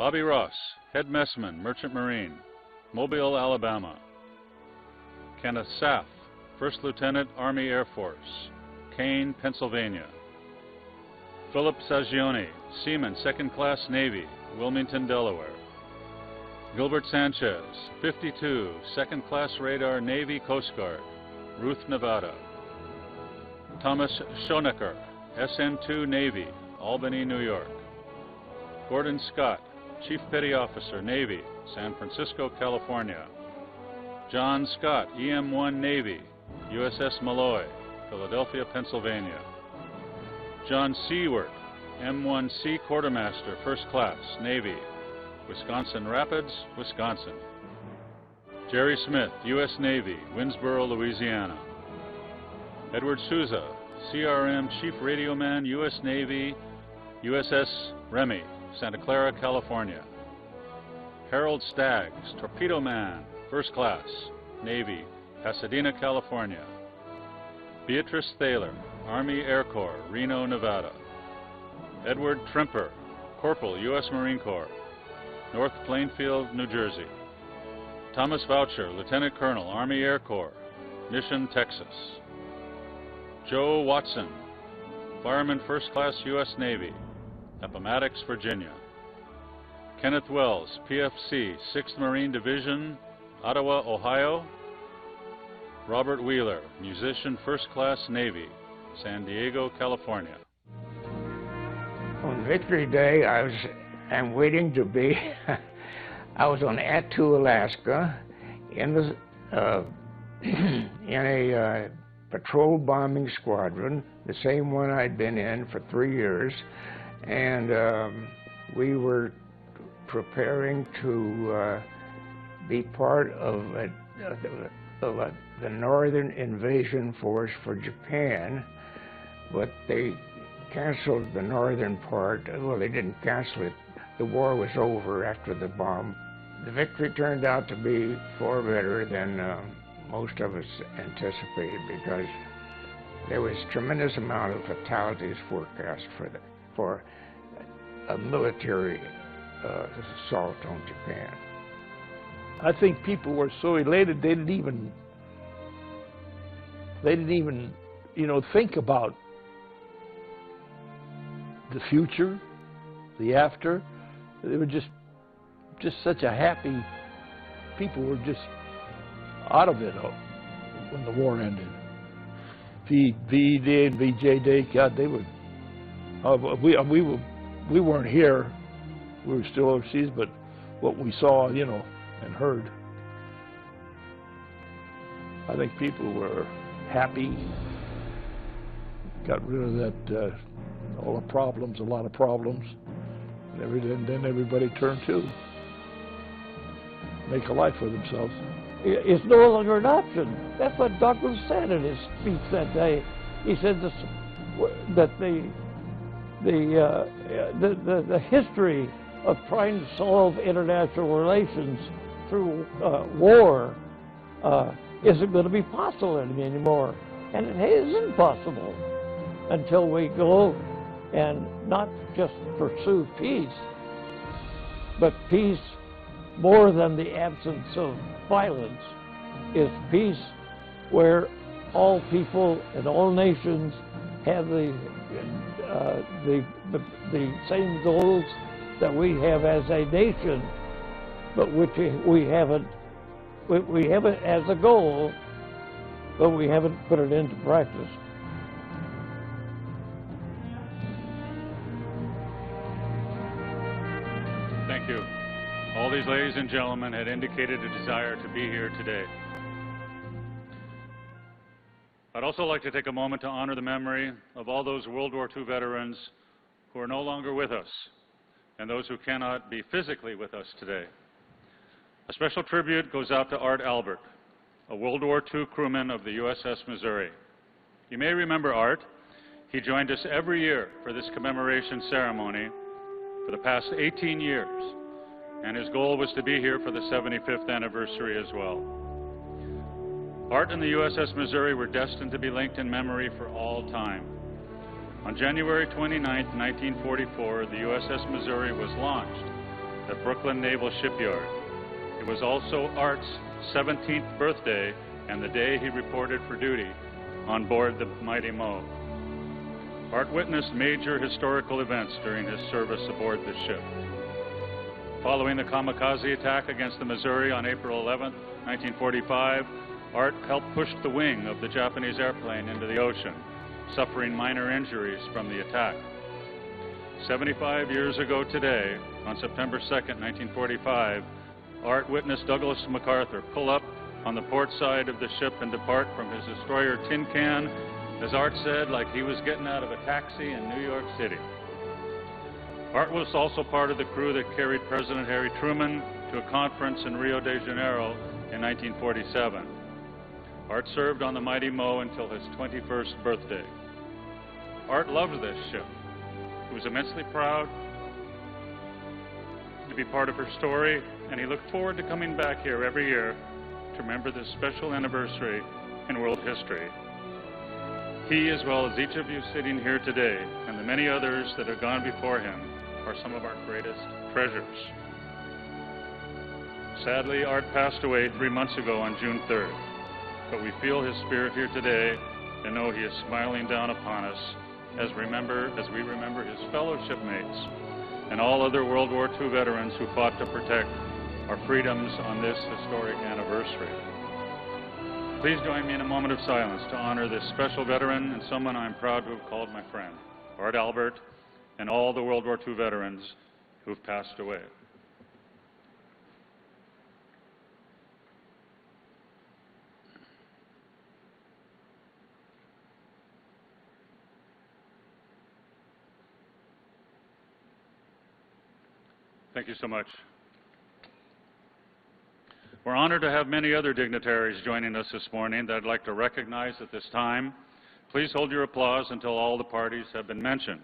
Bobby Ross, Head Messman, Merchant Marine, Mobile, Alabama. Kenneth Saff, First Lieutenant, Army Air Force, Kane, Pennsylvania. Philip Sagioni, Seaman, Second Class Navy, Wilmington, Delaware. Gilbert Sanchez, 52, Second Class Radar, Navy, Coast Guard, Ruth, Nevada. Thomas Schonecker, SN2 Navy, Albany, New York. Gordon Scott, Chief Petty Officer, Navy, San Francisco, California. John Scott, EM1 Navy, USS Malloy, Philadelphia, Pennsylvania. John Seward, M1C Quartermaster, First Class, Navy, Wisconsin Rapids, Wisconsin. Jerry Smith, U.S. Navy, Winsboro, Louisiana. Edward Souza, CRM Chief Radioman, U.S. Navy, USS Remy, Santa Clara, California. Harold Staggs, Torpedo Man, First Class, Navy, Pasadena, California. Beatrice Thaler, Army Air Corps, Reno, Nevada. Edward Trimper, Corporal, U.S. Marine Corps, North Plainfield, New Jersey. Thomas Voucher, Lieutenant Colonel, Army Air Corps, Mission, Texas. Joe Watson, Fireman, First Class, U.S. Navy, Appomattox, Virginia. Kenneth Wells, PFC, 6th Marine Division, Ottawa, Ohio. Robert Wheeler, Musician, First Class, Navy, San Diego, California. On Victory Day, I'm waiting to be, I was on Attu, Alaska, in a patrol bombing squadron, the same one I'd been in for 3 years, and we were preparing to be part of the northern invasion force for Japan, but they canceled the northern part. Well, they didn't cancel it. The war was over after the bomb. The victory turned out to be far better than most of us anticipated, because there was a tremendous amount of fatalities forecast for a military assault on Japan. I think people were so elated they didn't even think about the future, the after. They were just such a happy, people were just out of it when the war ended. VE Day and VJ Day, God, they were, we weren't here, we were still overseas, but what we saw, and heard, I think people were happy, got rid of that, all the problems, a lot of problems, and then everybody turned to make a life for themselves. It's no longer an option. That's what Douglas said in his speech that day. He said that the history of trying to solve international relations through war isn't going to be possible anymore. And it isn't possible until we go and not just pursue peace, but peace more than the absence of violence is peace where all people and all nations have the same goals that we have as a nation, but which we have it as a goal, but we haven't put it into practice. Thank you. All these ladies and gentlemen had indicated a desire to be here today. I'd also like to take a moment to honor the memory of all those World War II veterans who are no longer with us and those who cannot be physically with us today. A special tribute goes out to Art Albert, a World War II crewman of the USS Missouri. You may remember Art. He joined us every year for this commemoration ceremony for the past 18 years, and his goal was to be here for the 75th anniversary as well. Art and the USS Missouri were destined to be linked in memory for all time. On January 29, 1944, the USS Missouri was launched at Brooklyn Naval Shipyard. It was also Art's 17th birthday and the day he reported for duty on board the Mighty Mo. Art witnessed major historical events during his service aboard this ship. Following the kamikaze attack against the Missouri on April 11, 1945, Art helped push the wing of the Japanese airplane into the ocean, suffering minor injuries from the attack. 75 years ago today, on September 2, 1945, Art witnessed Douglas MacArthur pull up on the port side of the ship and depart from his destroyer Tin Can, as Art said, like he was getting out of a taxi in New York City. Art was also part of the crew that carried President Harry Truman to a conference in Rio de Janeiro in 1947. Art served on the Mighty Mo until his 21st birthday. Art loved this ship. He was immensely proud to be part of her story, and he looked forward to coming back here every year to remember this special anniversary in world history. He, as well as each of you sitting here today, and the many others that have gone before him, are some of our greatest treasures. Sadly, Art passed away 3 months ago on June 3rd, but we feel his spirit here today and know he is smiling down upon us as we remember his fellow shipmates and all other World War II veterans who fought to protect our freedoms on this historic anniversary. Please join me in a moment of silence to honor this special veteran and someone I'm proud to have called my friend, Art Albert, and all the World War II veterans who've passed away. Thank you so much. We're honored to have many other dignitaries joining us this morning that I'd like to recognize at this time. Please hold your applause until all the parties have been mentioned.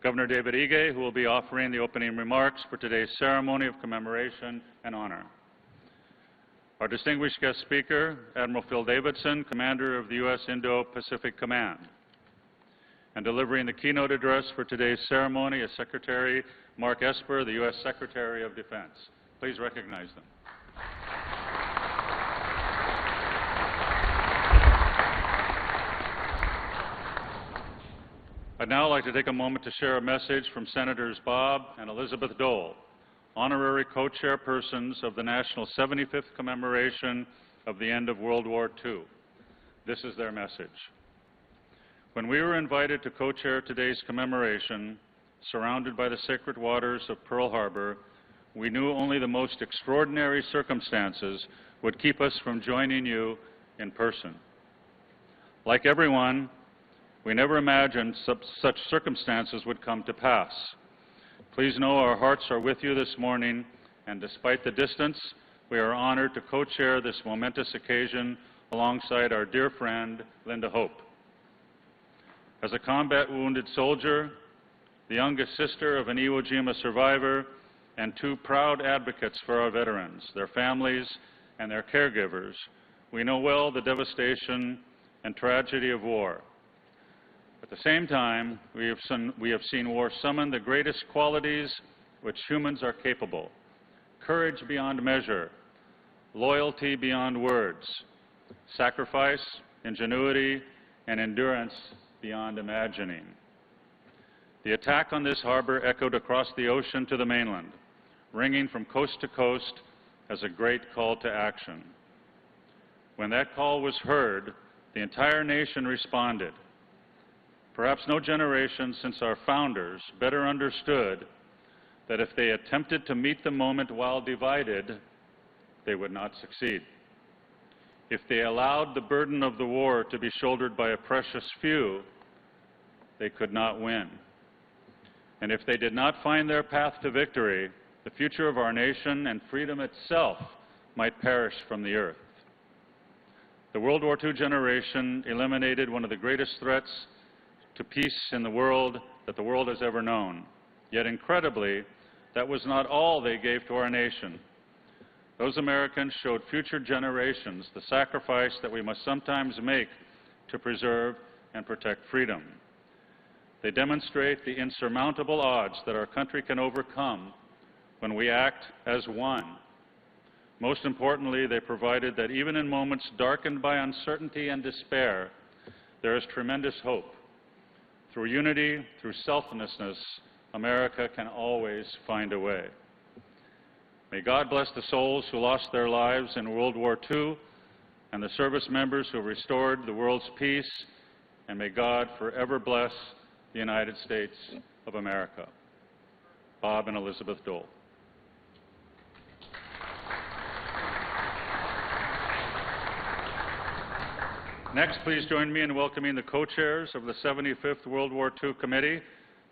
Governor David Ige, who will be offering the opening remarks for today's ceremony of commemoration and honor. Our distinguished guest speaker, Admiral Davidson, Commander of the U.S. Indo-Pacific Command. And delivering the keynote address for today's ceremony is Secretary Mark Esper, the U.S. Secretary of Defense. Please recognize them. I'd now like to take a moment to share a message from Senators Bob and Elizabeth Dole, honorary co-chairpersons of the National 75th commemoration of the end of World War II. This is their message. When we were invited to co-chair today's commemoration, surrounded by the sacred waters of Pearl Harbor, we knew only the most extraordinary circumstances would keep us from joining you in person. Like everyone, we never imagined such circumstances would come to pass. Please know our hearts are with you this morning, and despite the distance, we are honored to co-chair this momentous occasion alongside our dear friend, Linda Hope. As a combat-wounded soldier, the youngest sister of an Iwo Jima survivor, and two proud advocates for our veterans, their families, and their caregivers, we know well the devastation and tragedy of war. At the same time, we have seen war summon the greatest qualities which humans are capable: courage beyond measure, loyalty beyond words, sacrifice, ingenuity, and endurance beyond imagining. The attack on this harbor echoed across the ocean to the mainland, ringing from coast to coast as a great call to action. When that call was heard, the entire nation responded. Perhaps no generation since our founders better understood that if they attempted to meet the moment while divided, they would not succeed. If they allowed the burden of the war to be shouldered by a precious few, they could not win. And if they did not find their path to victory, the future of our nation and freedom itself might perish from the earth. The World War II generation eliminated one of the greatest threats to peace in the world that the world has ever known. Yet incredibly, that was not all they gave to our nation. Those Americans showed future generations the sacrifice that we must sometimes make to preserve and protect freedom. They demonstrate the insurmountable odds that our country can overcome when we act as one. Most importantly, they provided that even in moments darkened by uncertainty and despair, there is tremendous hope. Through unity, through selflessness, America can always find a way. May God bless the souls who lost their lives in World War II and the service members who restored the world's peace, and may God forever bless the United States of America. Bob and Elizabeth Dole. Next, please join me in welcoming the co-chairs of the 75th World War II Committee,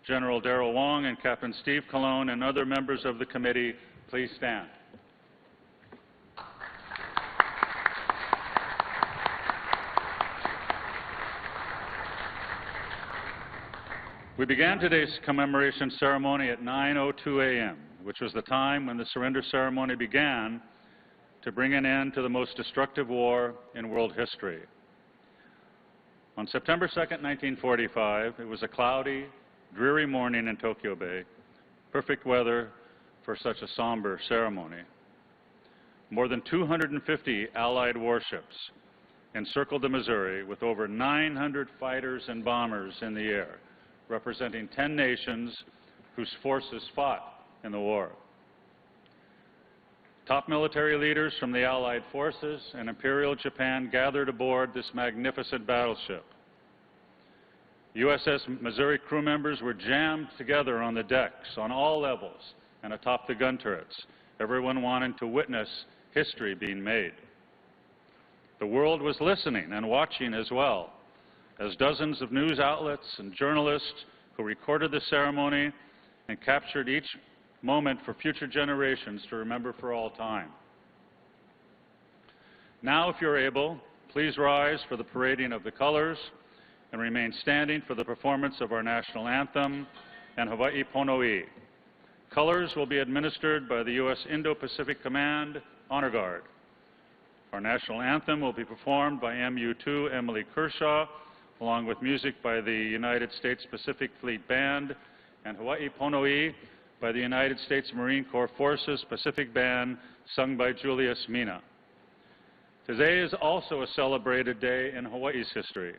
General Darrell Wong and Captain Steve Colon, and other members of the committee. Please stand. We began today's commemoration ceremony at 9:02 a.m., which was the time when the surrender ceremony began to bring an end to the most destructive war in world history. On September 2nd, 1945, it was a cloudy, dreary morning in Tokyo Bay, perfect weather for such a somber ceremony. More than 250 Allied warships encircled the Missouri with over 900 fighters and bombers in the air, representing 10 nations whose forces fought in the war. Top military leaders from the Allied forces and Imperial Japan gathered aboard this magnificent battleship. USS Missouri crew members were jammed together on the decks, on all levels, and atop the gun turrets, everyone wanting to witness history being made. The world was listening and watching as well, as dozens of news outlets and journalists who recorded the ceremony and captured each moment for future generations to remember for all time. Now, if you're able, please rise for the parading of the colors and remain standing for the performance of our national anthem and Hawaii Pono'i. Colors will be administered by the U.S. Indo-Pacific Command Honor Guard. Our national anthem will be performed by MU-2 Emily Kershaw, along with music by the United States Pacific Fleet Band, and Hawaii Pono'i by the United States Marine Corps Forces Pacific Band, sung by Julius Mina. Today is also a celebrated day in Hawaii's history.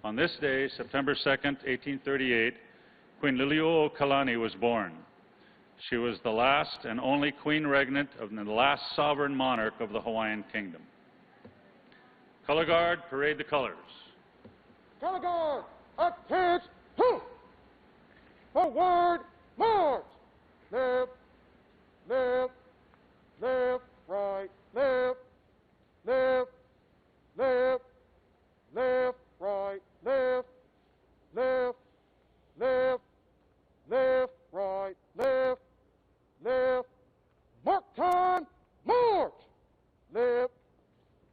On this day, September 2nd, 1838, Queen Liliuokalani was born. She was the last and only queen regnant of the last sovereign monarch of the Hawaiian Kingdom. Color Guard, parade the colors. Color Guard, attention, forward, march. Left, left, left, right, left, left, left, left, right, left, left, left, left, right, left, left, mark time, march. Left,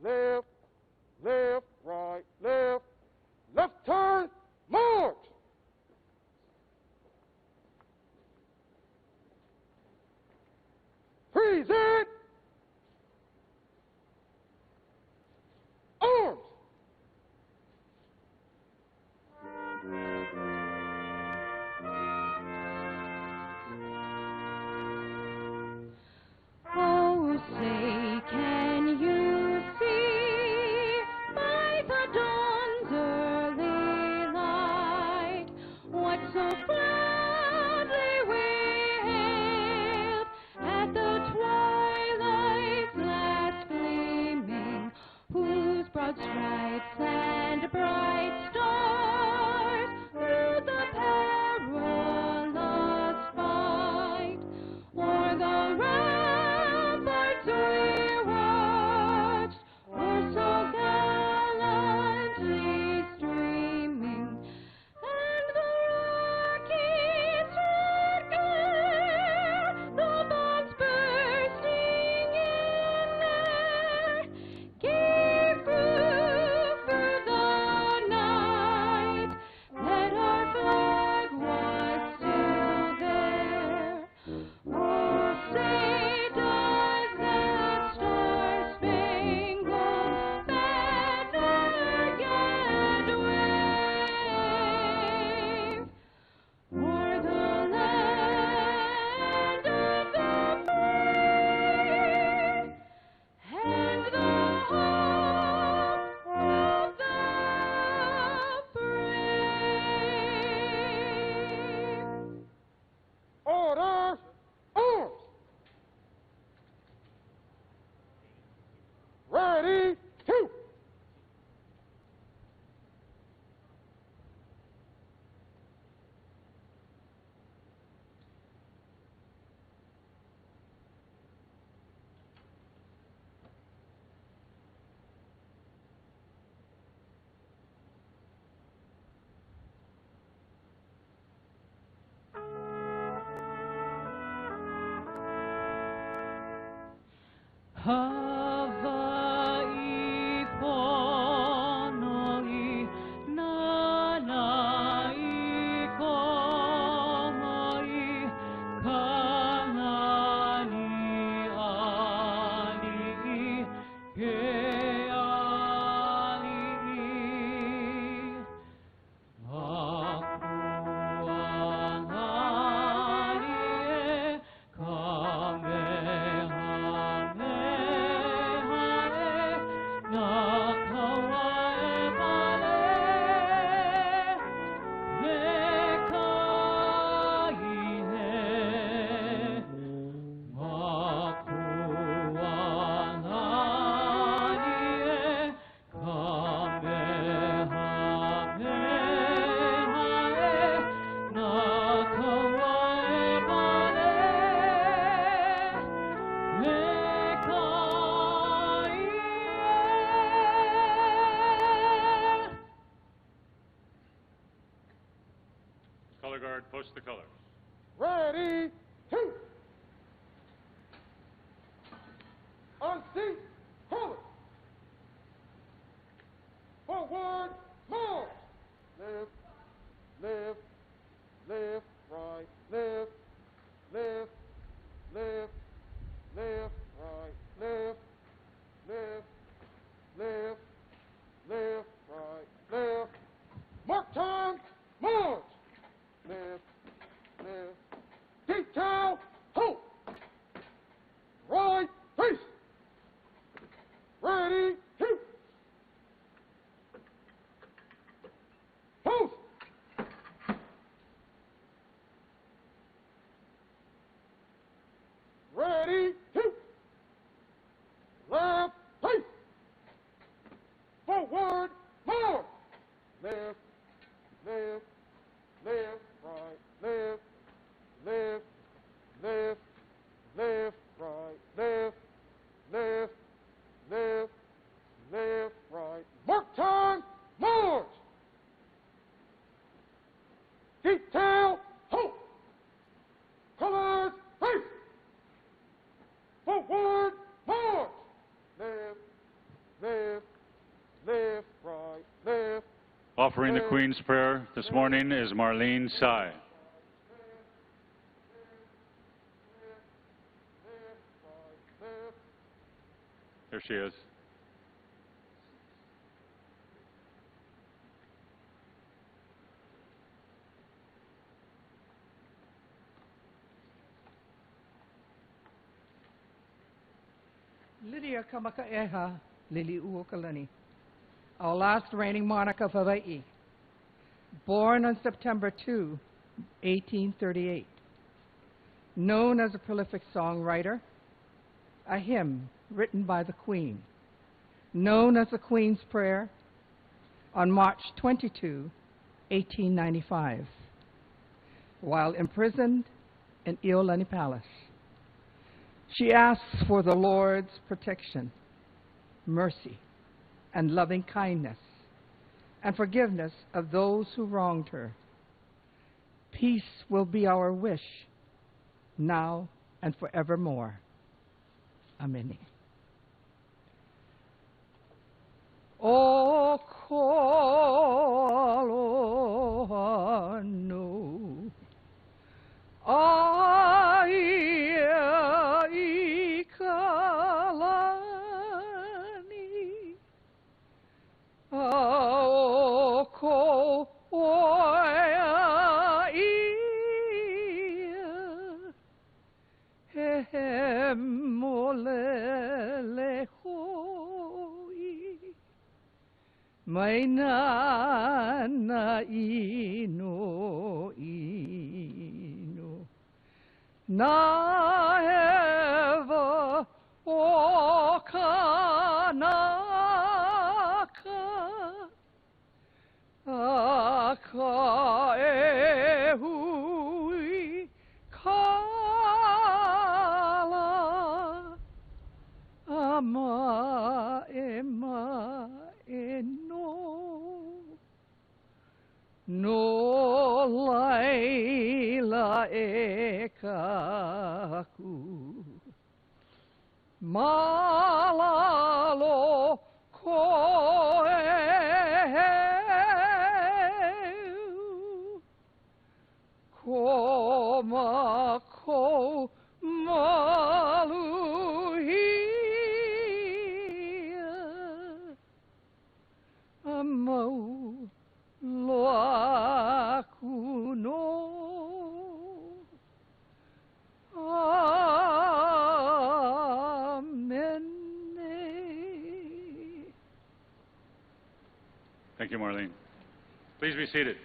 left, left, right, left, left turn, march. Present. Arms. Oh, say, can you see by the dawn's early light what so gladly we hailed at the twilight's Ready, two. Hawaii ponoi nanai komoi kanani ali he ali Akuanani Color guard, post the colors. Ready, two. On seat, color. Forward, march. Left, left, left, right, left, left, left, left, right, left, left, left, left, right, left. Mark time, march. Left, left. Detail, hold. Right, face. Ready, shoot. Post. Ready, shoot. Left, face. Forward, march. Left, left, left, right, left, left, left, left, right, left, left, left, left, right. Mark time, march. Detail, hold. Colors, face. Forward, march. Left, left, left, right, left. Offering the Queen's Prayer this morning is Marlene Sy. Here she is. Lydia Kamakaeha Lili Uokalani, our last reigning monarch of Hawaii, born on September 2, 1838. Known as a prolific songwriter, a hymn written by the Queen, known as the Queen's Prayer, on March 22, 1895, while imprisoned in Iolani Palace. She asks for the Lord's protection, mercy, and loving kindness, and forgiveness of those who wronged her. Peace will be our wish, now and forevermore. Amen. O koloano, ikalani, o ko oia ia, he molele hoi, mai nana ino ino, na eva o kana kaehui kala ama ema eno no laila ekaku malalo koeu koma ko maluhia amau loaku no Thank you, Marlene. Please be seated.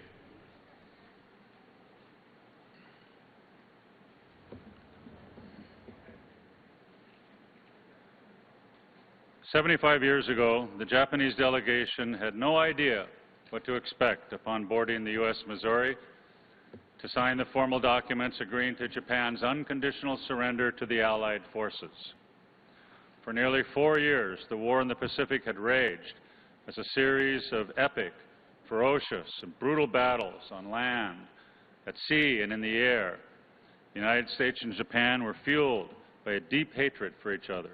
"75 years ago, the Japanese delegation had no idea what to expect upon boarding the U.S. Missouri to sign the formal documents agreeing to Japan's unconditional surrender to the Allied forces. For nearly 4 years, the war in the Pacific had raged as a series of epic, ferocious, and brutal battles on land, at sea, and in the air. The United States and Japan were fueled by a deep hatred for each other.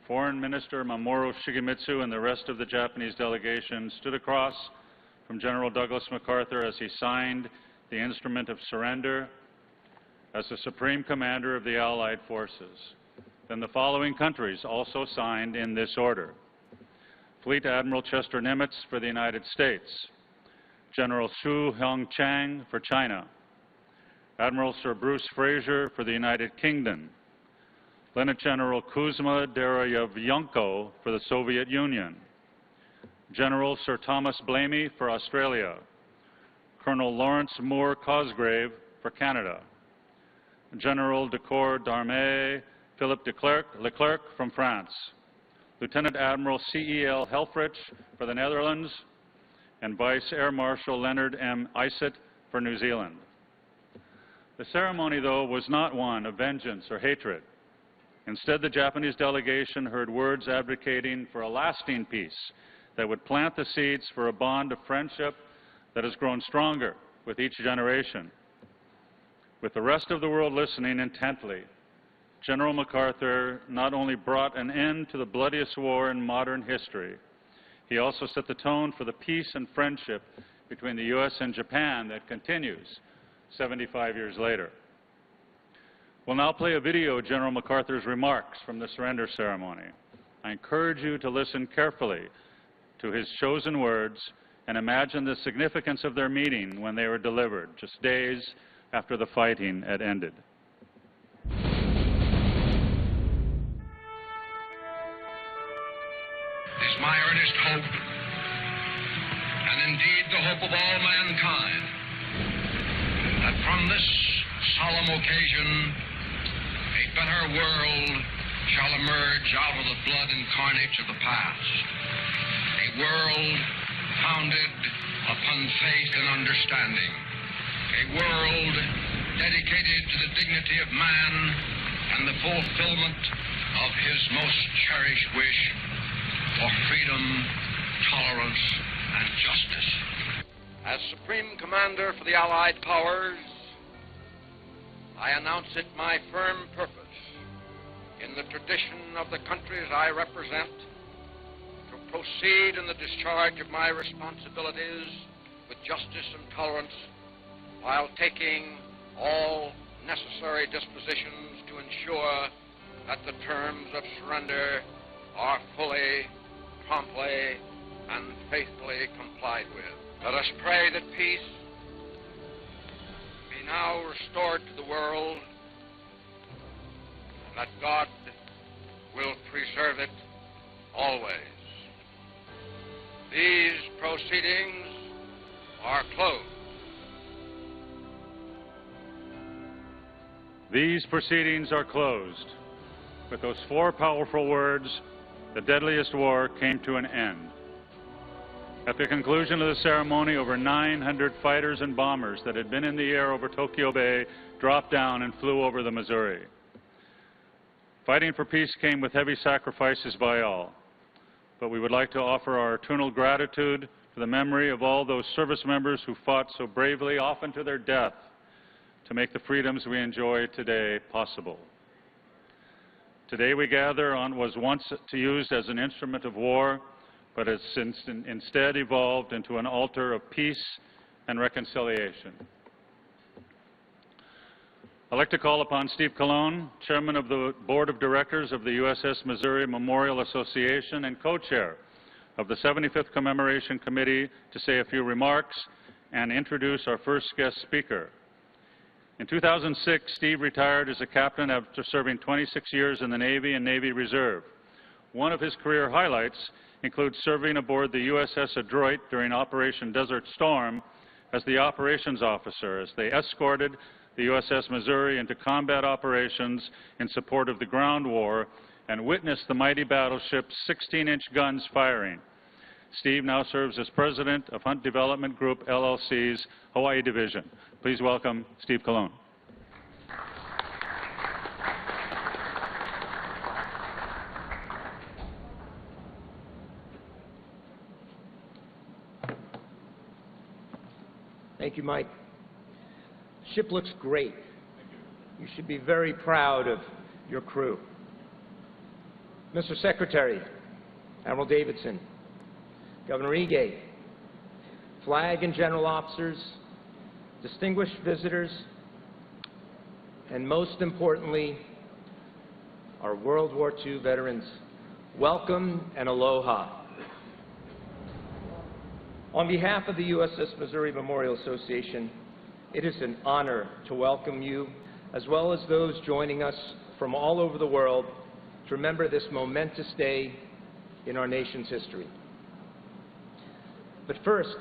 Foreign Minister Mamoru Shigemitsu and the rest of the Japanese delegation stood across from General Douglas MacArthur as he signed the instrument of surrender as the Supreme Commander of the Allied forces. Then the following countries also signed in this order: Fleet Admiral Chester Nimitz for the United States, General Su Hyung Chang for China, Admiral Sir Bruce Fraser for the United Kingdom, Lieutenant General Kuzma Derayavianko for the Soviet Union, General Sir Thomas Blamey for Australia, Colonel Lawrence Moore Cosgrave for Canada, General de Corps d'Armée Philippe Leclerc from France, Lieutenant Admiral C.E.L. Helfrich for the Netherlands, and Vice Air Marshal Leonard M. Isett for New Zealand. The ceremony, though, was not one of vengeance or hatred. Instead, the Japanese delegation heard words advocating for a lasting peace that would plant the seeds for a bond of friendship that has grown stronger with each generation. With the rest of the world listening intently, General MacArthur not only brought an end to the bloodiest war in modern history, he also set the tone for the peace and friendship between the U.S. and Japan that continues 75 years later. We'll now play a video of General MacArthur's remarks from the surrender ceremony. I encourage you to listen carefully to his chosen words and imagine the significance of their meaning when they were delivered, just days after the fighting had ended. It is my earnest hope, and indeed the hope of all mankind, that from this solemn occasion a better world shall emerge out of the blood and carnage of the past. A world founded upon faith and understanding. A world dedicated to the dignity of man and the fulfillment of his most cherished wish for freedom, tolerance, and justice. As Supreme Commander for the Allied Powers, I announce it my firm purpose, in the tradition of the countries I represent, to proceed in the discharge of my responsibilities with justice and tolerance, while taking all necessary dispositions to ensure that the terms of surrender are fully, promptly, and faithfully complied with. Let us pray that peace be now restored to the world, and that God will preserve it always. These proceedings are closed. These proceedings are closed. With those four powerful words, the deadliest war came to an end. At the conclusion of the ceremony, over 900 fighters and bombers that had been in the air over Tokyo Bay dropped down and flew over the Missouri. Fighting for peace came with heavy sacrifices by all, but we would like to offer our eternal gratitude to the memory of all those service members who fought so bravely, often to their death, to make the freedoms we enjoy today possible. Today we gather on was once used as an instrument of war, but it's instead evolved into an altar of peace and reconciliation. I'd like to call upon Steve Colon, Chairman of the Board of Directors of the USS Missouri Memorial Association and co-chair of the 75th Commemoration Committee, to say a few remarks and introduce our first guest speaker. In 2006, Steve retired as a captain after serving 26 years in the Navy and Navy Reserve. One of his career highlights includes serving aboard the USS Adroit during Operation Desert Storm as the operations officer, as they escorted the USS Missouri into combat operations in support of the ground war and witnessed the mighty battleship's 16-inch guns firing. Steve now serves as president of Hunt Development Group, LLC's Hawaii Division. Please welcome Steve Colon. Thank you, Mike. Ship looks great. You should be very proud of your crew. Mr. Secretary, Admiral Davidson, Governor Ige, flag and general officers, distinguished visitors, and most importantly, our World War II veterans, welcome and aloha. On behalf of the USS Missouri Memorial Association, it is an honor to welcome you, as well as those joining us from all over the world, to remember this momentous day in our nation's history. But first,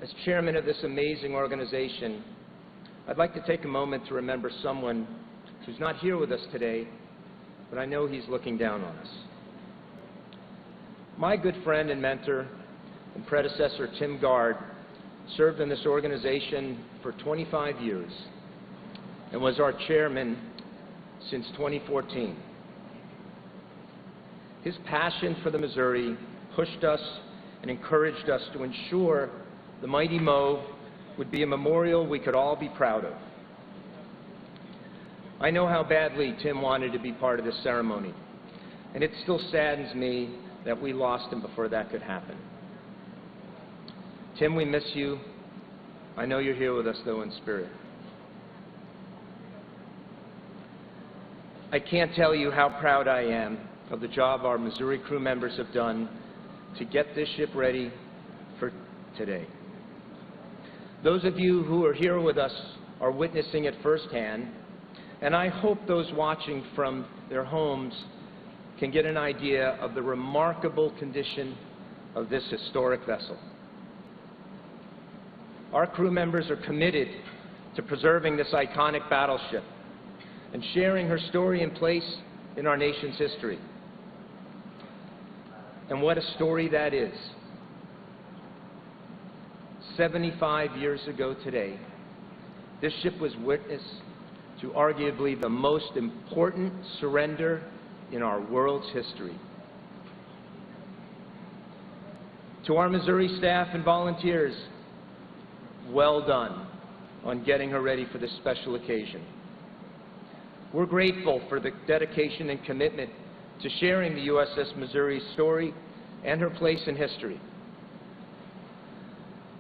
as chairman of this amazing organization, I'd like to take a moment to remember someone who's not here with us today, but I know he's looking down on us. My good friend and mentor and predecessor, Tim Gard, served in this organization for 25 years and was our chairman since 2014. His passion for the Missouri pushed us and encouraged us to ensure the mighty Mo would be a memorial we could all be proud of. I know how badly Tim wanted to be part of this ceremony, and it still saddens me that we lost him before that could happen. Tim, we miss you. I know you're here with us, though, in spirit. I can't tell you how proud I am of the job our Missouri crew members have done to get this ship ready for today. Those of you who are here with us are witnessing it firsthand, and I hope those watching from their homes can get an idea of the remarkable condition of this historic vessel. Our crew members are committed to preserving this iconic battleship and sharing her story and place in our nation's history. And what a story that is. 75 years ago today, this ship was witness to arguably the most important surrender in our world's history. To our Missouri staff and volunteers, well done on getting her ready for this special occasion. We're grateful for the dedication and commitment to sharing the USS Missouri's story and her place in history.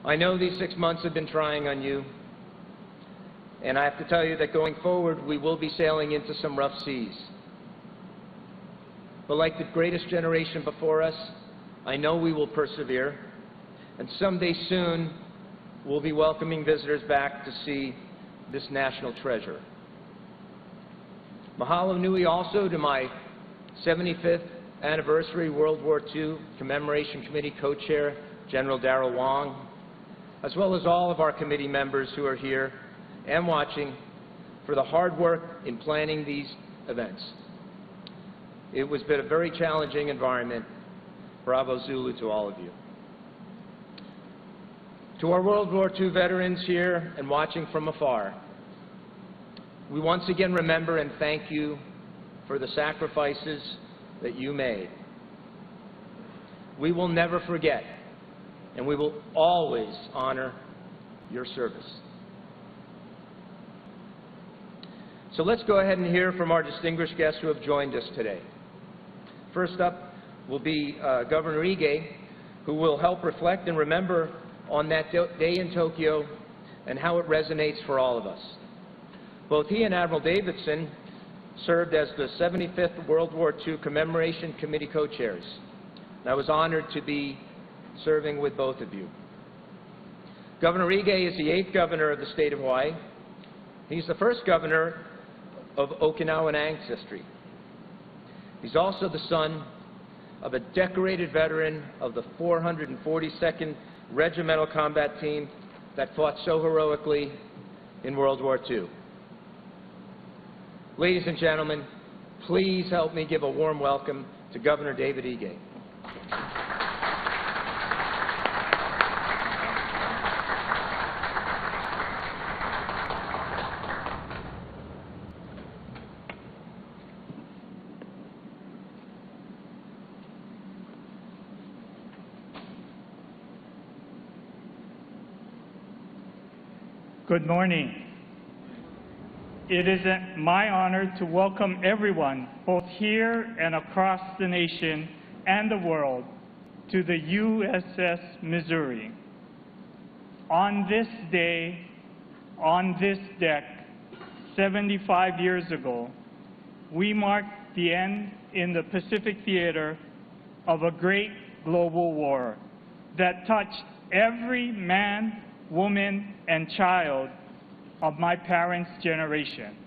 I know these 6 months have been trying on you, and I have to tell you that going forward, we will be sailing into some rough seas. But like the greatest generation before us, I know we will persevere, and someday soon, we'll be welcoming visitors back to see this national treasure. Mahalo nui also to my 75th anniversary World War II Commemoration Committee co-chair, General Darrell Wong, as well as all of our committee members who are here and watching for the hard work in planning these events. It was been a very challenging environment. Bravo Zulu to all of you. To our World War II veterans here and watching from afar, we once again remember and thank you for the sacrifices that you made. We will never forget, and we will always honor your service. So let's go ahead and hear from our distinguished guests who have joined us today. First up will be Governor Ige, who will help reflect and remember on that day in Tokyo and how it resonates for all of us. Both he and Admiral Davidson served as the 75th World War II Commemoration Committee co-chairs. And I was honored to be serving with both of you. Governor Ige is the 8th governor of the state of Hawaii. He's the first governor of Okinawan ancestry. He's also the son of a decorated veteran of the 442nd Regimental Combat Team that fought so heroically in World War II. Ladies and gentlemen, please help me give a warm welcome to Governor David Ige. Good morning. It is my honor to welcome everyone, both here and across the nation and the world, to the USS Missouri. On this day, on this deck, 75 years ago, we marked the end in the Pacific theater of a great global war that touched every man, woman, and child of my parents' generation.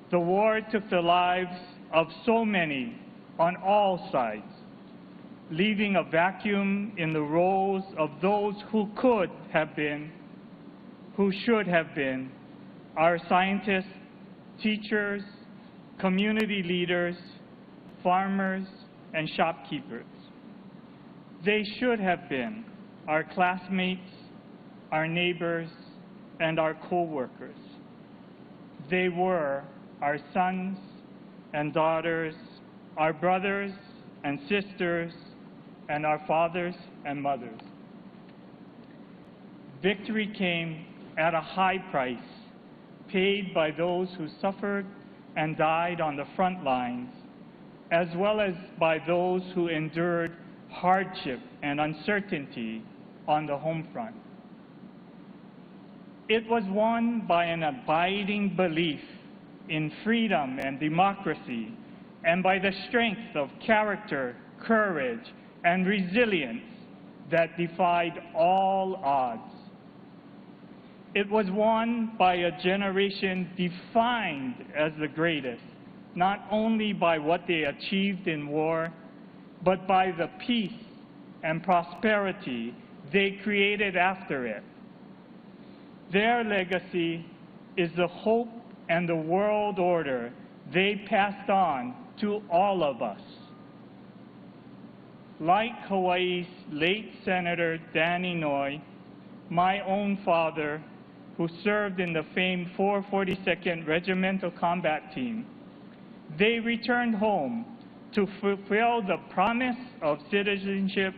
The war took the lives of so many on all sides, leaving a vacuum in the roles of those who could have been, who should have been, our scientists, teachers, community leaders, farmers, and shopkeepers. They should have been our classmates, our neighbors, and our co-workers. They were our sons and daughters, our brothers and sisters, and our fathers and mothers. Victory came at a high price, paid by those who suffered and died on the front lines, as well as by those who endured hardship and uncertainty on the home front. It was won by an abiding belief in freedom and democracy, and by the strength of character, courage, and resilience that defied all odds. It was won by a generation defined as the greatest, not only by what they achieved in war, but by the peace and prosperity they created after it. Their legacy is the hope and the world order they passed on to all of us. Like Hawaii's late Senator Danny Noy, my own father, who served in the famed 442nd Regimental Combat Team, they returned home to fulfill the promise of citizenship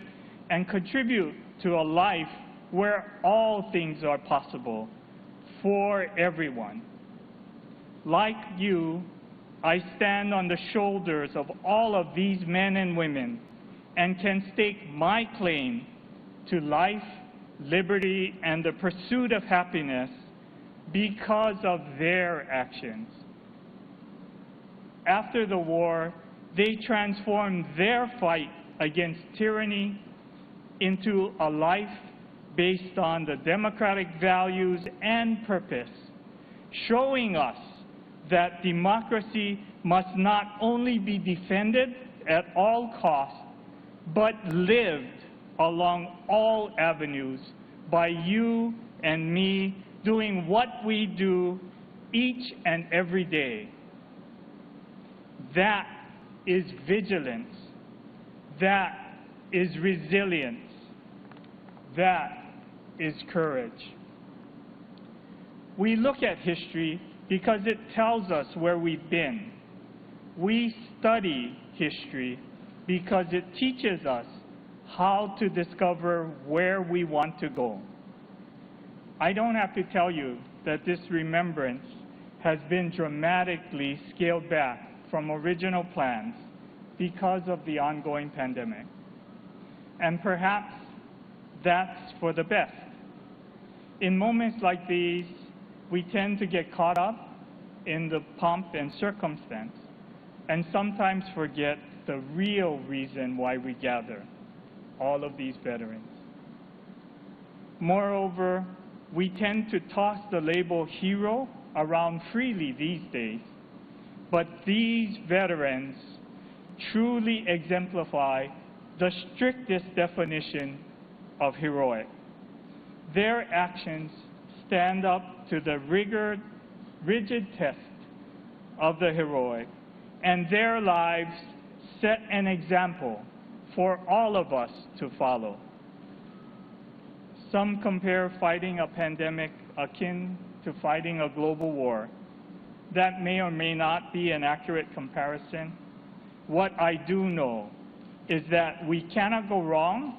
and contribute to a life where all things are possible for everyone. Like you, I stand on the shoulders of all of these men and women and can stake my claim to life, liberty, and the pursuit of happiness because of their actions. After the war, they transformed their fight against tyranny into a life based on the democratic values and purpose, showing us that democracy must not only be defended at all costs, but lived along all avenues by you and me doing what we do each and every day. That is vigilance. That is resilience. That is courage. We look at history because it tells us where we've been. We study history because it teaches us how to discover where we want to go. I don't have to tell you that this remembrance has been dramatically scaled back from original plans because of the ongoing pandemic. And perhaps that's for the best. In moments like these, we tend to get caught up in the pomp and circumstance and sometimes forget the real reason why we gather, all of these veterans. Moreover, we tend to toss the label hero around freely these days, but these veterans truly exemplify the strictest definition of heroic. Their actions stand up to the rigid test of the heroic, and their lives set an example for all of us to follow. Some compare fighting a pandemic akin to fighting a global war. That may or may not be an accurate comparison. What I do know is that we cannot go wrong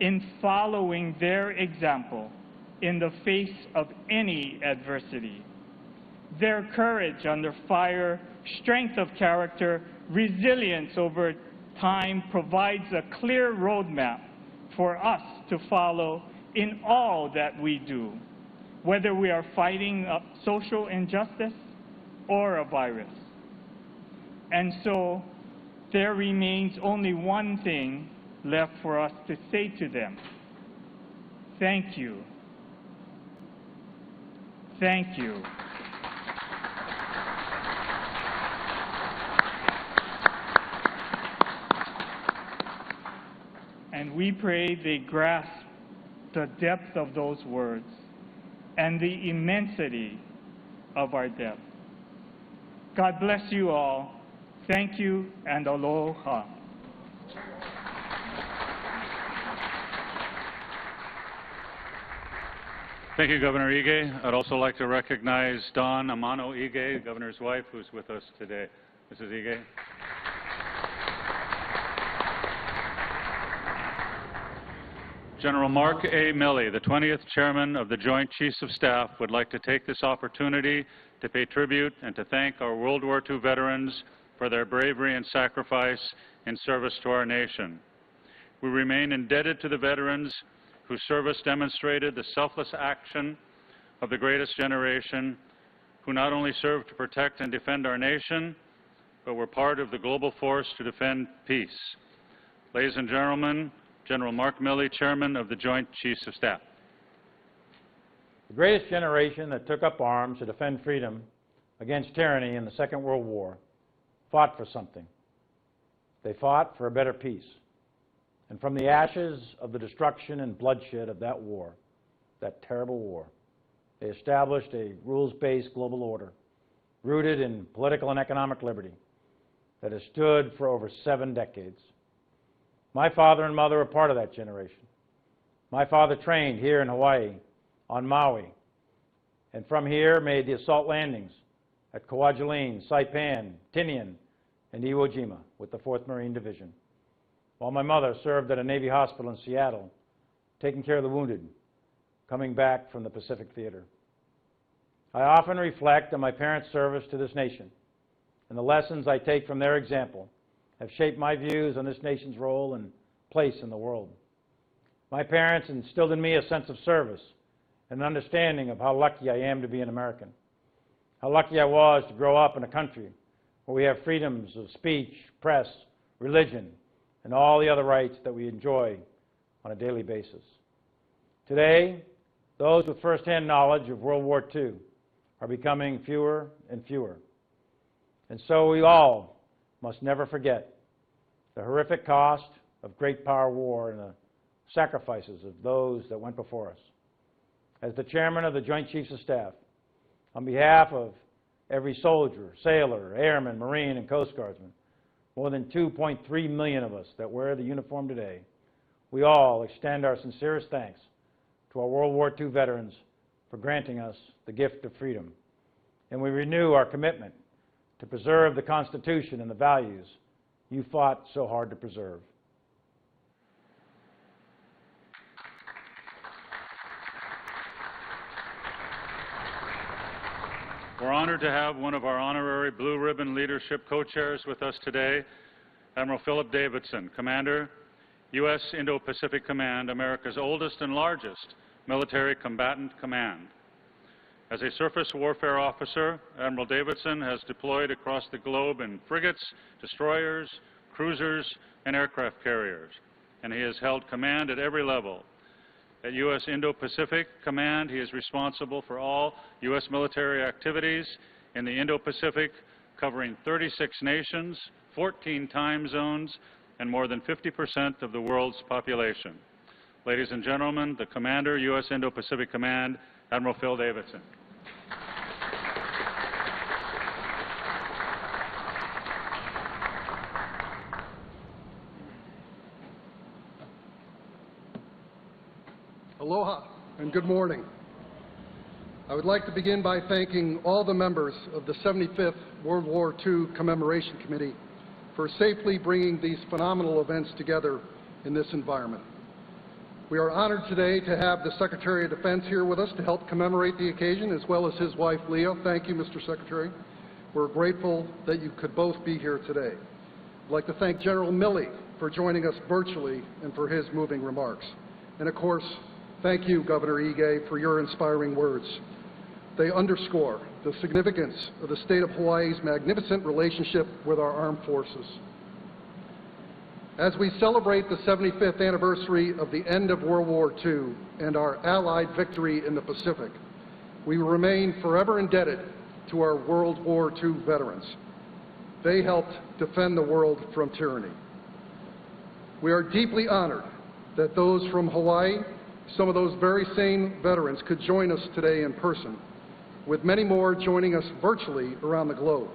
in following their example in the face of any adversity. Their courage under fire, strength of character, resilience over time provides a clear roadmap for us to follow in all that we do, whether we are fighting a social injustice or a virus. And so there remains only one thing left for us to say to them. Thank you. Thank you. And we pray they grasp the depth of those words and the immensity of our debt. God bless you all. Thank you and aloha. Thank you, Governor Ige. I'd also like to recognize Dawn Amano Ige, the Governor's wife, who's with us today. Mrs. Ige. General Mark A. Milley, the 20th Chairman of the Joint Chiefs of Staff, would like to take this opportunity to pay tribute and to thank our World War II veterans for their bravery and sacrifice in service to our nation. We remain indebted to the veterans whose service demonstrated the selfless action of the greatest generation, who not only served to protect and defend our nation, but were part of the global force to defend peace. Ladies and gentlemen, General Mark Milley, Chairman of the Joint Chiefs of Staff. The greatest generation that took up arms to defend freedom against tyranny in the Second World War fought for something. They fought for a better peace. And from the ashes of the destruction and bloodshed of that war, that terrible war, they established a rules-based global order rooted in political and economic liberty that has stood for over 7 decades. My father and mother were part of that generation. My father trained here in Hawaii, on Maui, and from here made the assault landings at Kwajalein, Saipan, Tinian, and Iwo Jima with the 4th Marine Division, while my mother served at a Navy hospital in Seattle, taking care of the wounded, coming back from the Pacific Theater. I often reflect on my parents' service to this nation, and the lessons I take from their example have shaped my views on this nation's role and place in the world. My parents instilled in me a sense of service and an understanding of how lucky I am to be an American, how lucky I was to grow up in a country where we have freedoms of speech, press, religion, and all the other rights that we enjoy on a daily basis. Today, those with firsthand knowledge of World War II are becoming fewer and fewer. And so we all must never forget the horrific cost of great power war and the sacrifices of those that went before us. As the Chairman of the Joint Chiefs of Staff, on behalf of every soldier, sailor, airman, Marine, and Coast Guardsman, more than 2.3 million of us that wear the uniform today, we all extend our sincerest thanks to our World War II veterans for granting us the gift of freedom. And we renew our commitment to preserve the Constitution and the values you fought so hard to preserve. We're honored to have one of our honorary Blue Ribbon Leadership co-chairs with us today, Admiral Philip Davidson, Commander, U.S. Indo-Pacific Command, America's oldest and largest military combatant command. As a surface warfare officer, Admiral Davidson has deployed across the globe in frigates, destroyers, cruisers, and aircraft carriers, and he has held command at every level. At U.S. Indo-Pacific Command, he is responsible for all U.S. military activities in the Indo-Pacific, covering 36 nations, 14 time zones, and more than 50% of the world's population. Ladies and gentlemen, the Commander, U.S. Indo-Pacific Command, Admiral Phil Davidson. Aloha and good morning. I would like to begin by thanking all the members of the 75th World War II Commemoration Committee for safely bringing these phenomenal events together in this environment. We are honored today to have the Secretary of Defense here with us to help commemorate the occasion, as well as his wife, Leah. Thank you, Mr. Secretary. We're grateful that you could both be here today. I'd like to thank General Milley for joining us virtually and for his moving remarks. And of course, thank you, Governor Ige, for your inspiring words. They underscore the significance of the state of Hawaii's magnificent relationship with our armed forces. As we celebrate the 75th anniversary of the end of World War II and our Allied victory in the Pacific, we remain forever indebted to our World War II veterans. They helped defend the world from tyranny. We are deeply honored that those from Hawaii, some of those very same veterans, could join us today in person, with many more joining us virtually around the globe.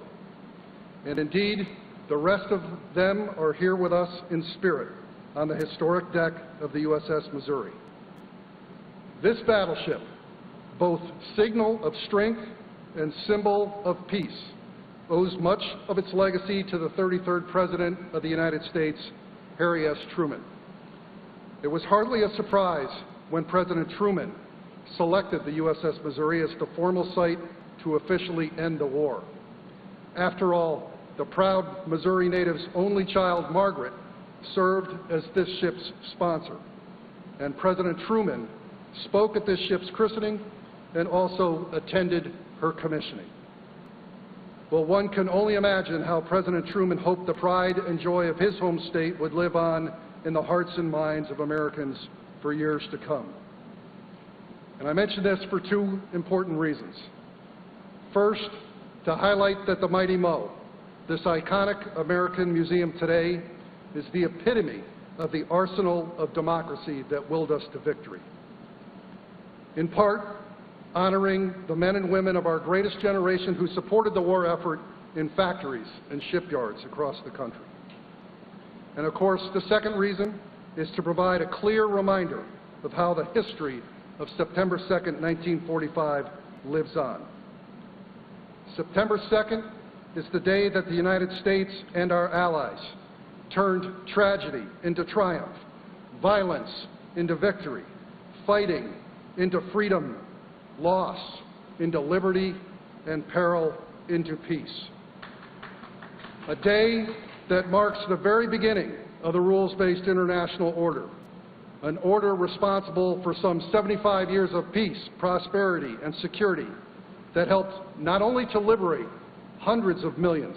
And indeed, the rest of them are here with us in spirit on the historic deck of the USS Missouri. This battleship, both signal of strength and symbol of peace, owes much of its legacy to the 33rd President of the United States, Harry S. Truman. It was hardly a surprise when President Truman selected the USS Missouri as the formal site to officially end the war. After all, the proud Missouri native's only child, Margaret, served as this ship's sponsor. And President Truman spoke at this ship's christening and also attended her commissioning. Well, one can only imagine how President Truman hoped the pride and joy of his home state would live on in the hearts and minds of Americans for years to come. And I mention this for two important reasons. First, to highlight that the Mighty Mo, this iconic American museum today, is the epitome of the arsenal of democracy that willed us to victory. In part, honoring the men and women of our greatest generation who supported the war effort in factories and shipyards across the country. And of course, the second reason is to provide a clear reminder of how the history of September 2nd, 1945 lives on. September 2nd is the day that the United States and our allies turned tragedy into triumph, violence into victory, fighting into freedom, loss into liberty, and peril into peace. A day that marks the very beginning of the rules-based international order, an order responsible for some 75 years of peace, prosperity, and security that helped not only to liberate hundreds of millions,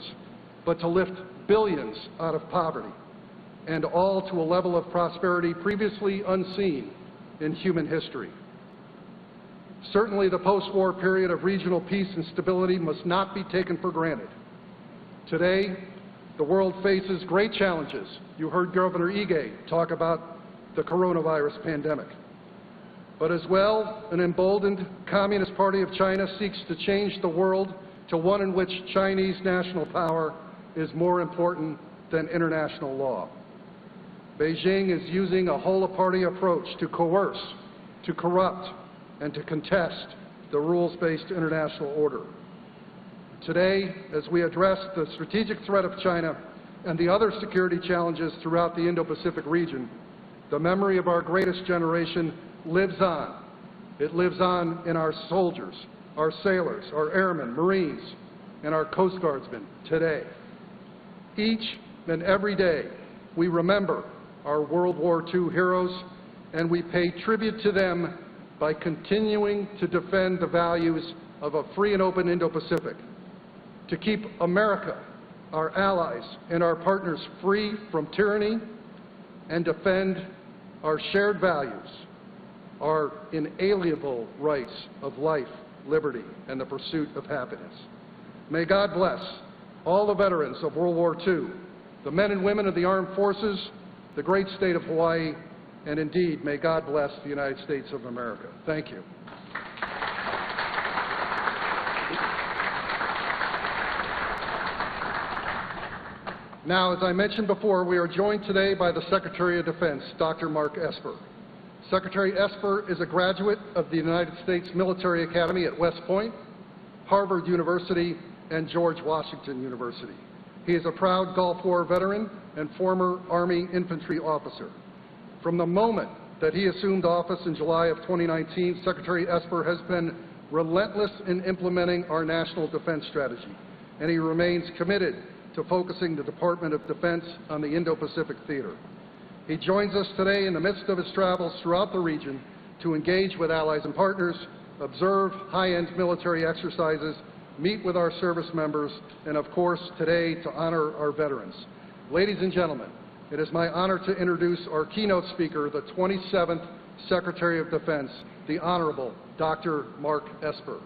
but to lift billions out of poverty, and all to a level of prosperity previously unseen in human history. Certainly, the post-war period of regional peace and stability must not be taken for granted. Today, the world faces great challenges. You heard Governor Ige talk about the coronavirus pandemic. But as well, an emboldened Communist Party of China seeks to change the world to one in which Chinese national power is more important than international law. Beijing is using a whole-of-party approach to coerce to corrupt, and to contest the rules-based international order. Today, as we address the strategic threat of China and the other security challenges throughout the Indo-Pacific region, the memory of our greatest generation lives on. It lives on in our soldiers, our sailors, our airmen, Marines, and our Coast Guardsmen today. Each and every day, we remember our World War II heroes, and we pay tribute to them by continuing to defend the values of a free and open Indo-Pacific, to keep America, our allies, and our partners free from tyranny, and defend our shared values, our inalienable rights of life, liberty, and the pursuit of happiness. May God bless all the veterans of World War II, the men and women of the armed forces, the great state of Hawaii, and indeed, may God bless the United States of America. Thank you. Now, as I mentioned before, we are joined today by the Secretary of Defense, Dr. Mark Esper. Secretary Esper is a graduate of the United States Military Academy at West Point, Harvard University, and George Washington University. He is a proud Gulf War veteran and former Army infantry officer. From the moment that he assumed office in July of 2019, Secretary Esper has been relentless in implementing our national defense strategy, and he remains committed to focusing the Department of Defense on the Indo-Pacific theater. He joins us today in the midst of his travels throughout the region to engage with allies and partners, observe high-end military exercises, meet with our service members, and of course today to honor our veterans. Ladies and gentlemen, it is my honor to introduce our keynote speaker, the 27th Secretary of Defense, the Honorable Dr. Mark Esper.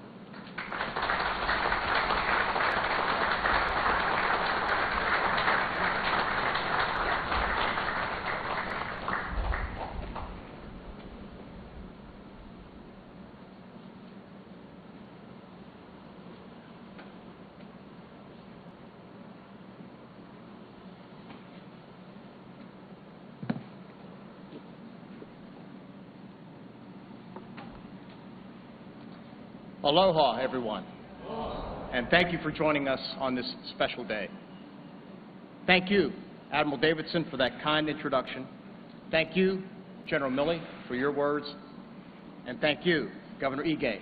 Aloha, everyone, and thank you for joining us on this special day. Thank you, Admiral Davidson, for that kind introduction. Thank you, General Milley, for your words, and thank you, Governor Ige,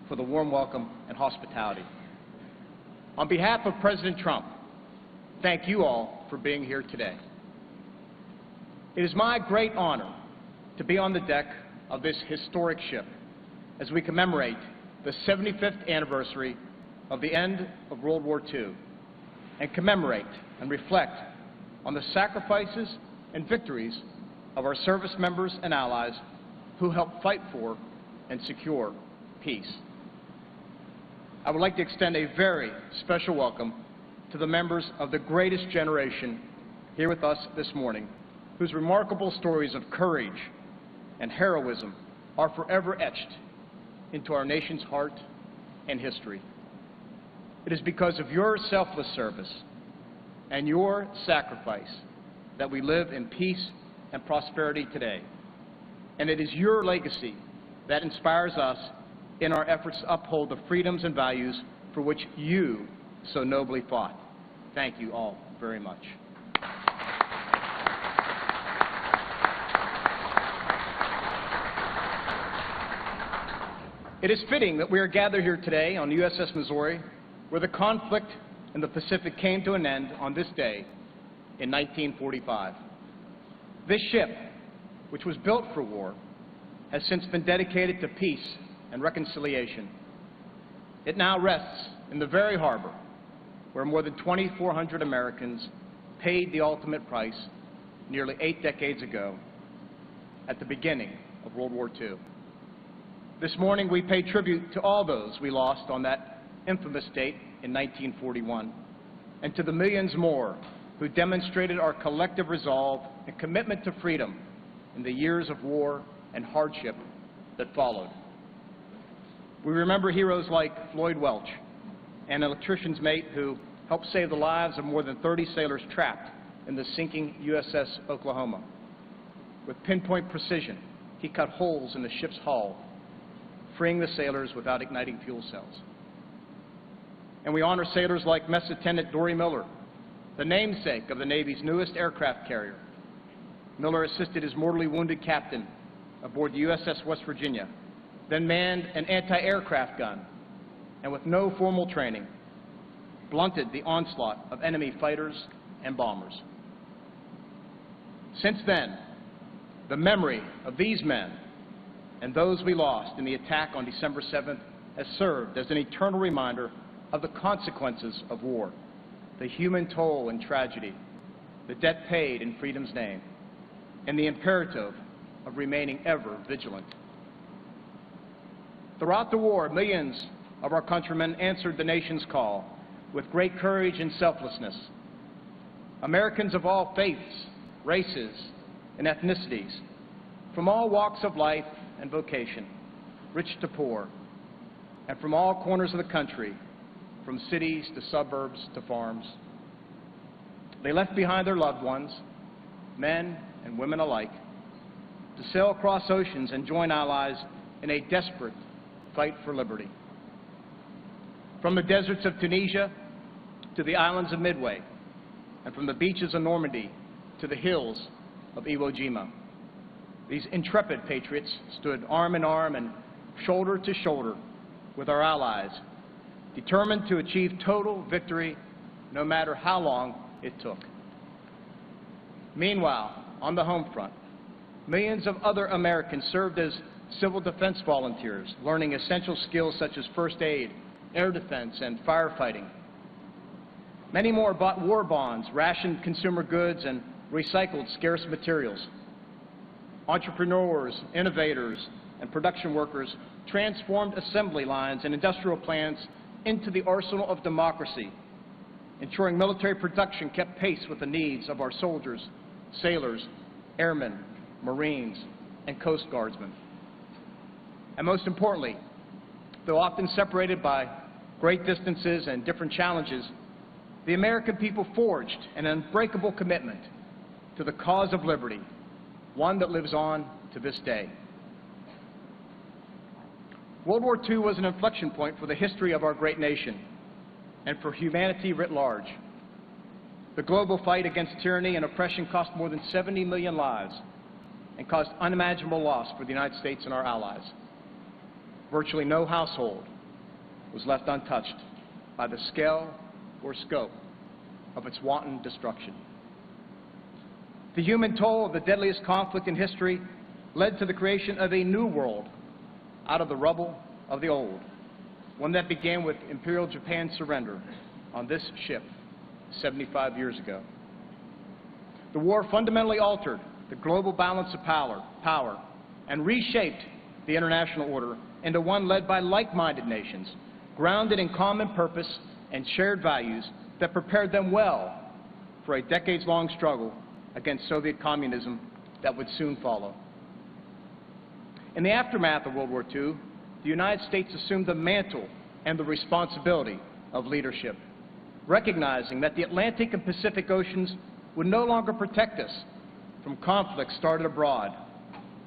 for the warm welcome and hospitality. On behalf of President Trump, thank you all for being here today. It is my great honor to be on the deck of this historic ship as we commemorate the 75th anniversary of the end of World War II and commemorate and reflect on the sacrifices and victories of our service members and allies who helped fight for and secure peace. I would like to extend a very special welcome to the members of the greatest generation here with us this morning, whose remarkable stories of courage and heroism are forever etched into our nation's heart and history. It is because of your selfless service and your sacrifice that we live in peace and prosperity today. And it is your legacy that inspires us in our efforts to uphold the freedoms and values for which you so nobly fought. Thank you all very much. It is fitting that we are gathered here today on the USS Missouri, where the conflict in the Pacific came to an end on this day in 1945. This ship, which was built for war, has since been dedicated to peace and reconciliation. It now rests in the very harbor where more than 2,400 Americans paid the ultimate price nearly 8 decades ago at the beginning of World War II. This morning, we pay tribute to all those we lost on that infamous date in 1941, and to the millions more who demonstrated our collective resolve and commitment to freedom in the years of war and hardship that followed. We remember heroes like Floyd Welch, an electrician's mate who helped save the lives of more than 30 sailors trapped in the sinking USS Oklahoma. With pinpoint precision, he cut holes in the ship's hull, freeing the sailors without igniting fuel cells. And we honor sailors like Mess Lieutenant Dory Miller, the namesake of the Navy's newest aircraft carrier. Miller assisted his mortally wounded captain aboard the USS West Virginia, then manned an anti-aircraft gun, and with no formal training, blunted the onslaught of enemy fighters and bombers. Since then, the memory of these men and those we lost in the attack on December 7th has served as an eternal reminder of the consequences of war, the human toll and tragedy, the debt paid in freedom's name, and the imperative of remaining ever vigilant. Throughout the war, millions of our countrymen answered the nation's call with great courage and selflessness. Americans of all faiths, races, and ethnicities, from all walks of life and vocation, rich to poor, and from all corners of the country, from cities to suburbs to farms. They left behind their loved ones, men and women alike, to sail across oceans and join allies in a desperate fight for liberty. From the deserts of Tunisia to the islands of Midway, and from the beaches of Normandy to the hills of Iwo Jima, these intrepid patriots stood arm in arm and shoulder to shoulder with our allies, determined to achieve total victory no matter how long it took. Meanwhile, on the home front, millions of other Americans served as civil defense volunteers, learning essential skills such as first aid, air defense, and firefighting. Many more bought war bonds, rationed consumer goods, and recycled scarce materials. Entrepreneurs, innovators, and production workers transformed assembly lines and industrial plants into the arsenal of democracy, ensuring military production kept pace with the needs of our soldiers, sailors, airmen, Marines, and Coast Guardsmen. And most importantly, though often separated by great distances and different challenges, the American people forged an unbreakable commitment to the cause of liberty, one that lives on to this day. World War II was an inflection point for the history of our great nation and for humanity writ large. The global fight against tyranny and oppression cost more than 70 million lives and caused unimaginable loss for the United States and our allies. Virtually no household was left untouched by the scale or scope of its wanton destruction. The human toll of the deadliest conflict in history led to the creation of a new world out of the rubble of the old, one that began with Imperial Japan's surrender on this ship 75 years ago. The war fundamentally altered the global balance of power and reshaped the international order into one led by like-minded nations, grounded in common purpose and shared values that prepared them well for a decades-long struggle against Soviet communism that would soon follow. In the aftermath of World War II, the United States assumed the mantle and the responsibility of leadership, recognizing that the Atlantic and Pacific Oceans would no longer protect us from conflicts started abroad,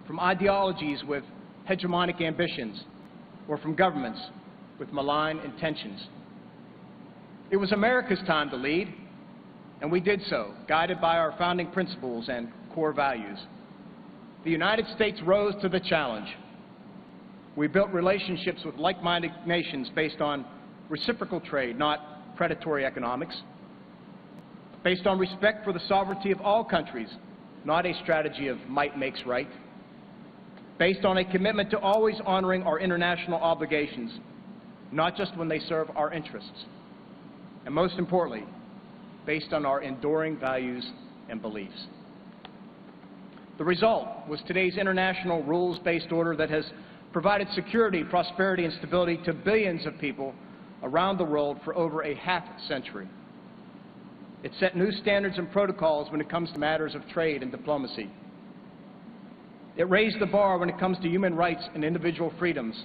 from ideologies with hegemonic ambitions, or from governments with malign intentions. It was America's time to lead, and we did so, guided by our founding principles and core values. The United States rose to the challenge. We built relationships with like-minded nations based on reciprocal trade, not predatory economics, based on respect for the sovereignty of all countries, not a strategy of might makes right, based on a commitment to always honoring our international obligations, not just when they serve our interests, and most importantly, based on our enduring values and beliefs. The result was today's international rules-based order that has provided security, prosperity, and stability to billions of people around the world for over a half-century. It set new standards and protocols when it comes to matters of trade and diplomacy. It raised the bar when it comes to human rights and individual freedoms.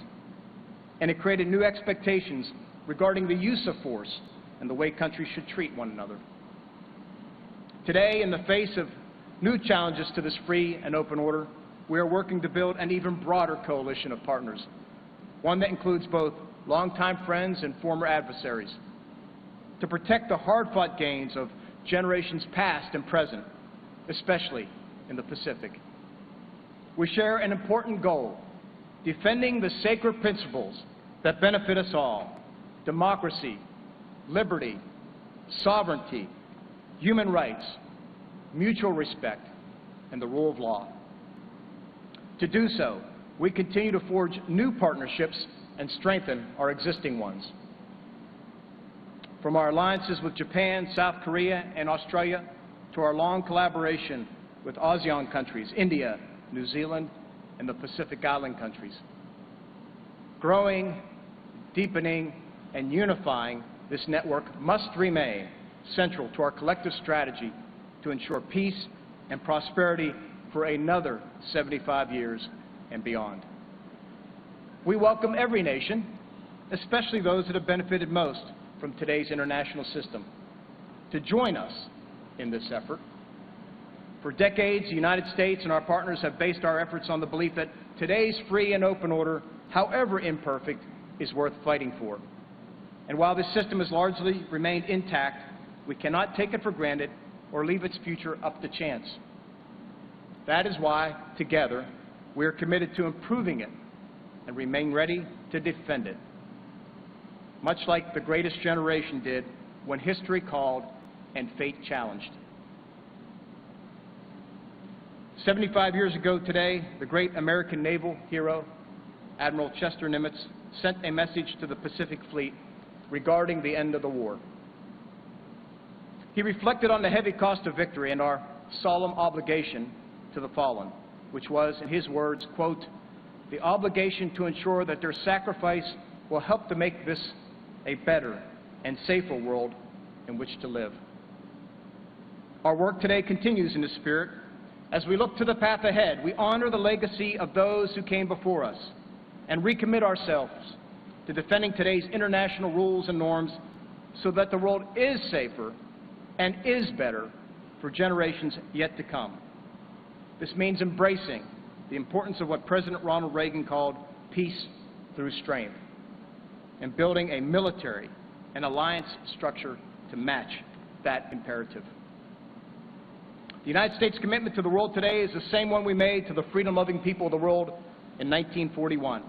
And it created new expectations regarding the use of force and the way countries should treat one another. Today, in the face of new challenges to this free and open order, we are working to build an even broader coalition of partners, one that includes both longtime friends and former adversaries, to protect the hard-fought gains of generations past and present, especially in the Pacific. We share an important goal: defending the sacred principles that benefit us all: democracy, liberty, sovereignty, human rights, mutual respect, and the rule of law. To do so, we continue to forge new partnerships and strengthen our existing ones. From our alliances with Japan, South Korea, and Australia, to our long collaboration with ASEAN countries, India, New Zealand, and the Pacific Island countries. Growing, deepening, and unifying this network must remain central to our collective strategy to ensure peace and prosperity for another 75 years and beyond. We welcome every nation, especially those that have benefited most from today's international system, to join us in this effort. For decades, the United States and our partners have based our efforts on the belief that today's free and open order, however imperfect, is worth fighting for. And while this system has largely remained intact, we cannot take it for granted or leave its future up to chance. That is why, together, we are committed to improving it and remain ready to defend it, much like the greatest generation did when history called and fate challenged. 75 years ago today, the great American naval hero, Admiral Chester Nimitz, sent a message to the Pacific Fleet regarding the end of the war. He reflected on the heavy cost of victory and our solemn obligation to the fallen, which was, in his words, quote, "the obligation to ensure that their sacrifice will help to make this a better and safer world in which to live." Our work today continues in this spirit. As we look to the path ahead, we honor the legacy of those who came before us and recommit ourselves to defending today's international rules and norms so that the world is safer and is better for generations yet to come. This means embracing the importance of what President Ronald Reagan called peace through strength, and building a military and alliance structure to match that imperative. The United States' commitment to the world today is the same one we made to the freedom-loving people of the world in 1941.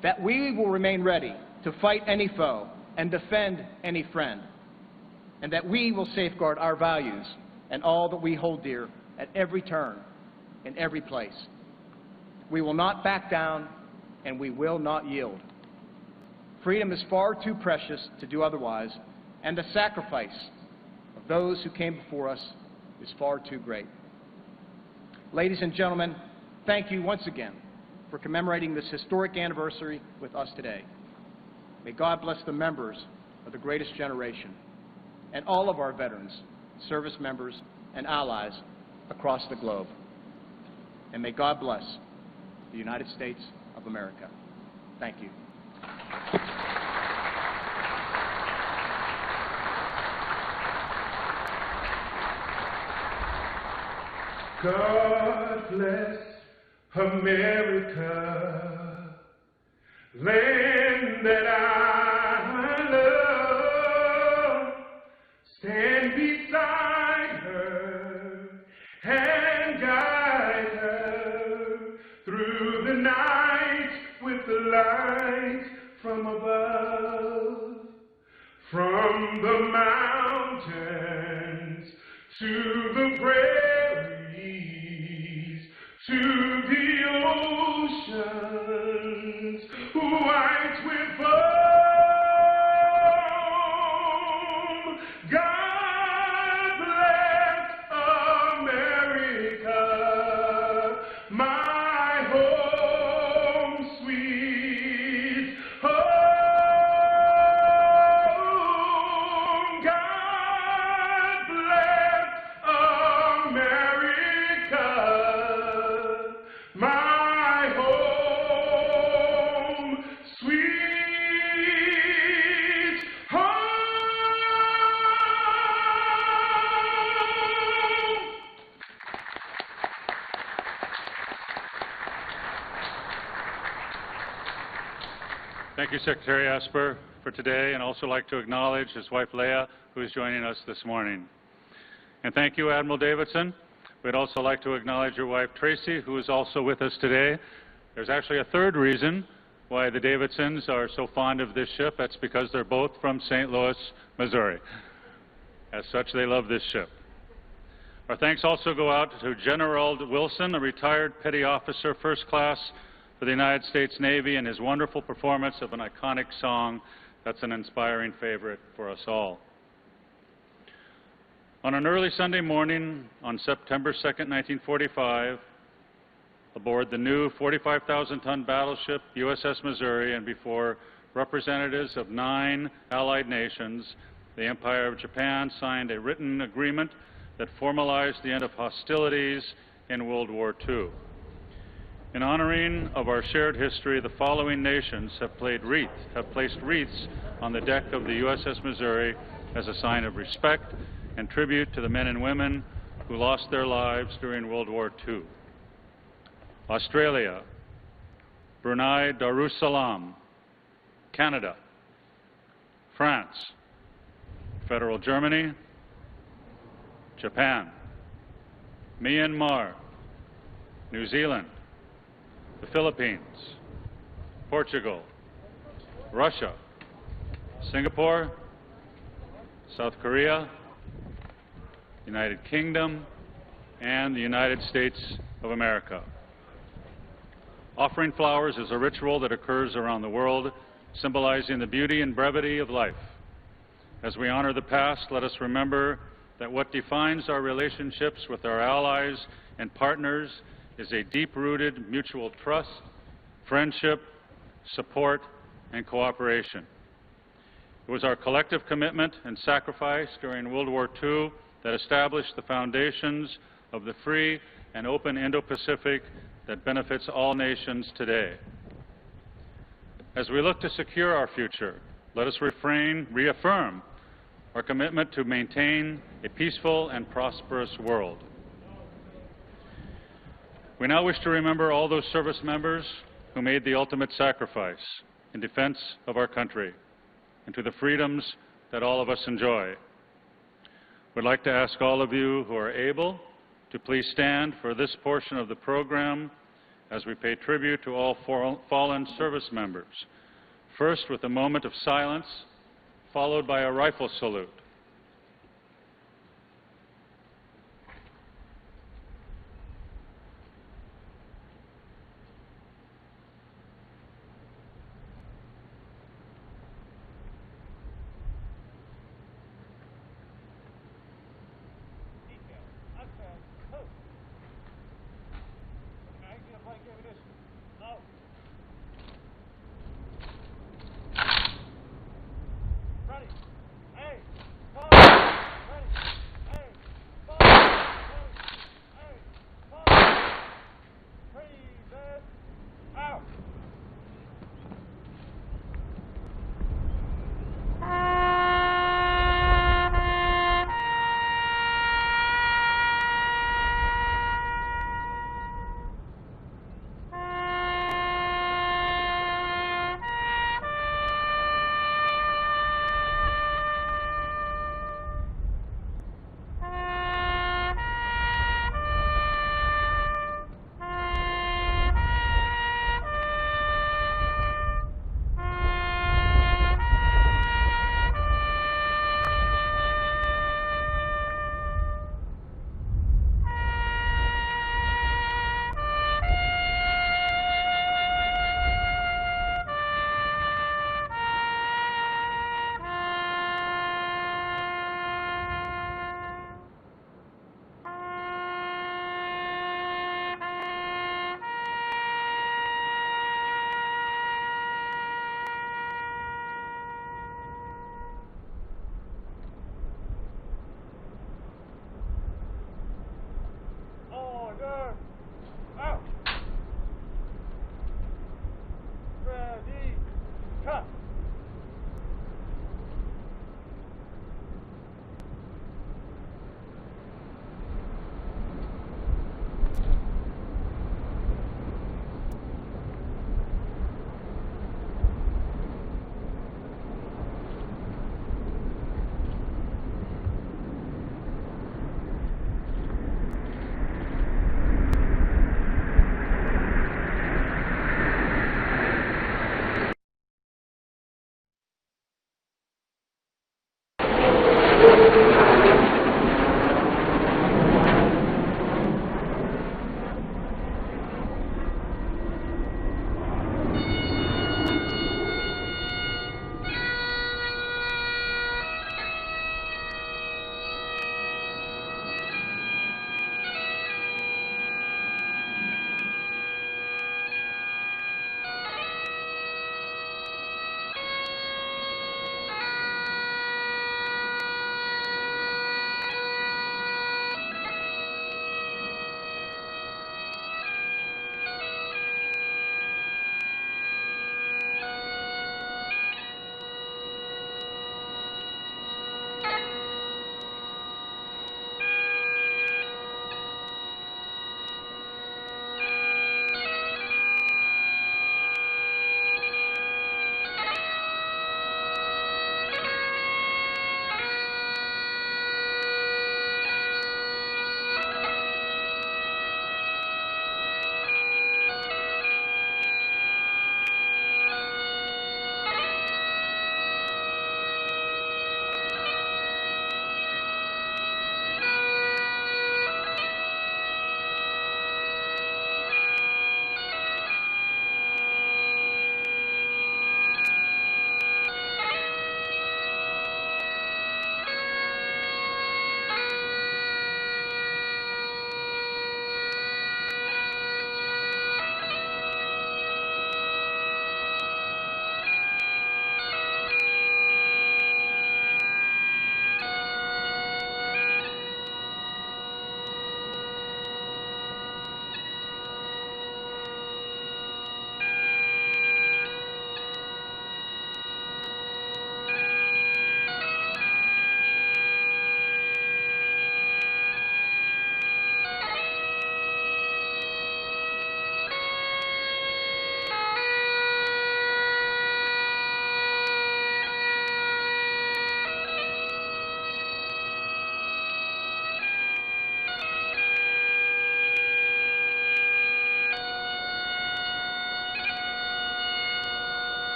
That we will remain ready to fight any foe and defend any friend, and that we will safeguard our values and all that we hold dear at every turn, in every place. We will not back down, and we will not yield. Freedom is far too precious to do otherwise, and the sacrifice of those who came before us is far too great. Ladies and gentlemen, thank you once again for commemorating this historic anniversary with us today. May God bless the members of the greatest generation and all of our veterans, service members, and allies across the globe. And may God bless the United States of America. Thank you. God bless America, land that I love. Stand beside her and guide her through the night with the light from above. From the mountains to the prairies, to the oceans, white with foam. God bless America, my home, sweet home. God bless America. thank you, Secretary Esper, for today, and also like to acknowledge his wife, Leah, who is joining us this morning. And thank you, Admiral Davidson. We'd also like to acknowledge your wife, Tracy, who is also with us today. There's actually a third reason why the Davidsons are so fond of this ship. That's because they're both from St. Louis, Missouri. As such, they love this ship. Our thanks also go out to General Wilson, a retired petty officer, first class for the United States Navy, and his wonderful performance of an iconic song that's an inspiring favorite for us all. On an early Sunday morning on September 2nd, 1945, aboard the new 45,000-ton battleship USS Missouri and before representatives of 9 allied nations, the Empire of Japan signed a written agreement that formalized the end of hostilities in World War II. In honoring of our shared history, the following nations have placed wreaths on the deck of the USS Missouri as a sign of respect and tribute to the men and women who lost their lives during World War II. Australia, Brunei Darussalam, Canada, France, Federal Germany, Japan, Myanmar, New Zealand, the Philippines, Portugal, Russia, Singapore, South Korea, United Kingdom, and the United States of America. Offering flowers is a ritual that occurs around the world, symbolizing the beauty and brevity of life. As we honor the past, let us remember that what defines our relationships with our allies and partners is a deep-rooted mutual trust, friendship, support, and cooperation. It was our collective commitment and sacrifice during World War II that established the foundations of the free and open Indo-Pacific that benefits all nations today. As we look to secure our future, let us reaffirm our commitment to maintain a peaceful and prosperous world. We now wish to remember all those service members who made the ultimate sacrifice in defense of our country and to the freedoms that all of us enjoy. We'd like to ask all of you who are able to please stand for this portion of the program as we pay tribute to all fallen service members. First, with a moment of silence, followed by a rifle salute.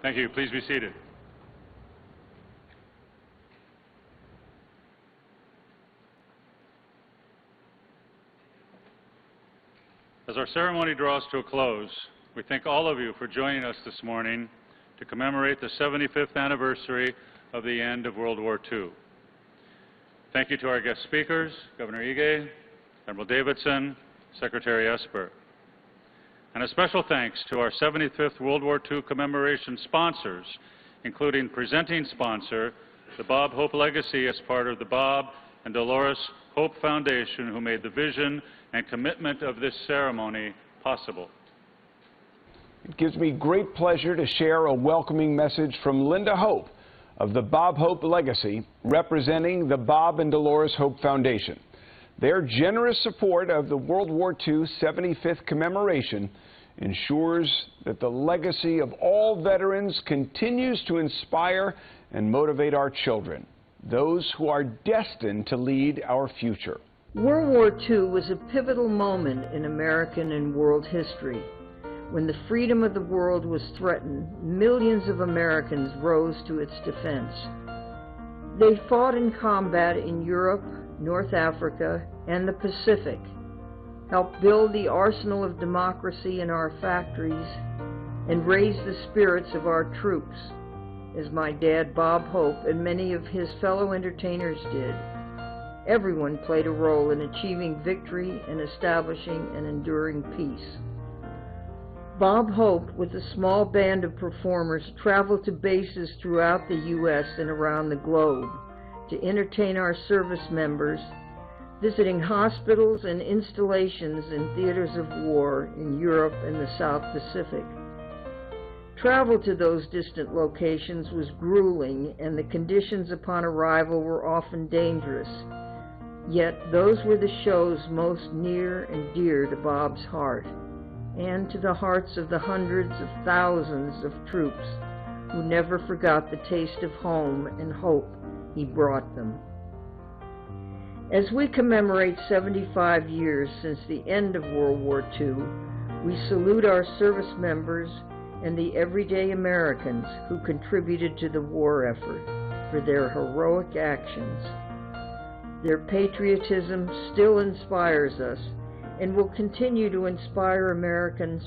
Thank you. Please be seated. As our ceremony draws to a close, we thank all of you for joining us this morning to commemorate the 75th anniversary of the end of World War II. Thank you to our guest speakers, Governor Ige, Admiral Davidson, Secretary Esper. And a special thanks to our 75th World War II commemoration sponsors, including presenting sponsor, the Bob Hope Legacy, as part of the Bob and Dolores Hope Foundation, who made the vision and commitment of this ceremony possible. It gives me great pleasure to share a welcoming message from Linda Hope of the Bob Hope Legacy, representing the Bob and Dolores Hope Foundation. Their generous support of the World War II 75th commemoration ensures that the legacy of all veterans continues to inspire and motivate our children, those who are destined to lead our future. World War II was a pivotal moment in American and world history. When the freedom of the world was threatened, millions of Americans rose to its defense. They fought in combat in Europe, North Africa, and the Pacific, helped build the arsenal of democracy in our factories, and raise the spirits of our troops, as my dad Bob Hope and many of his fellow entertainers did. Everyone played a role in achieving victory and establishing an enduring peace. Bob Hope, with a small band of performers, traveled to bases throughout the U.S. and around the globe to entertain our service members, visiting hospitals and installations in theaters of war in Europe and the South Pacific. Travel to those distant locations was grueling, and the conditions upon arrival were often dangerous. Yet those were the shows most near and dear to Bob's heart, and to the hearts of the hundreds of thousands of troops who never forgot the taste of home and hope he brought them. As we commemorate 75 years since the end of World War II, we salute our service members and the everyday Americans who contributed to the war effort for their heroic actions. Their patriotism still inspires us and will continue to inspire Americans